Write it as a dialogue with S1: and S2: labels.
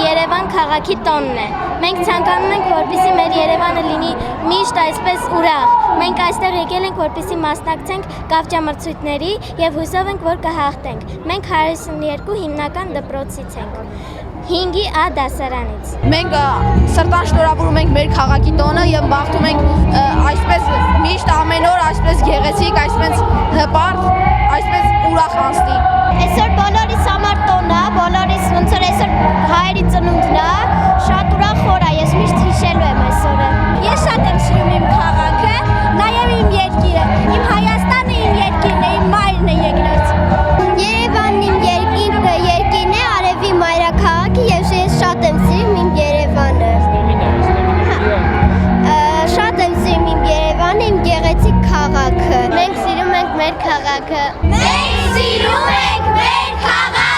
S1: Երևան քաղաքի տոնն է։ Մենք ցանկանում ենք, որպեսզի մեր Երևանը լինի միշտ այսպես ուրախ։ Մենք այստեղ եկել ենք, որպեսզի մասնակցենք կավճամրցույթների եւ հույսով ենք, որ կհաղթենք։ Մենք 42 հիմնական դպրոցից ենք։ 5-ի A դասարանից։
S2: Մենք սրտան շնորհավորում ենք մեր քաղաքի տոնը եւ մաղթում ենք այսպես միշտ ամեն օր այսպես գեղեցիկ, այսպես հպարտ, այսպես ուրախ անցնի։
S1: Այսօր բոլորիս համար տոն է, բոլորիս ոնց որ այսօր հայերի ծնունդն է, շատ ուրախ օր է, ես միշտ հիշելու եմ այս օրը։ Ես շատ եմ սիրում իմ քաղաքը, նաեւ իմ երկիրը, իմ Հայաստանը իմ երկիրն է, իմ մայրն է երկրից։ Երևանն իմ երկիրն է, արևի մայրաքաղաքը եւ ես շատ եմ սիրում իմ Երևանը։ Շատ եմ սիրում իմ Երևանը, իմ գեղեցիկ քաղաքը։ Մենք սիրում ենք մեր քաղաքը։ Մենք սիրում ենք մեր քաղաքը։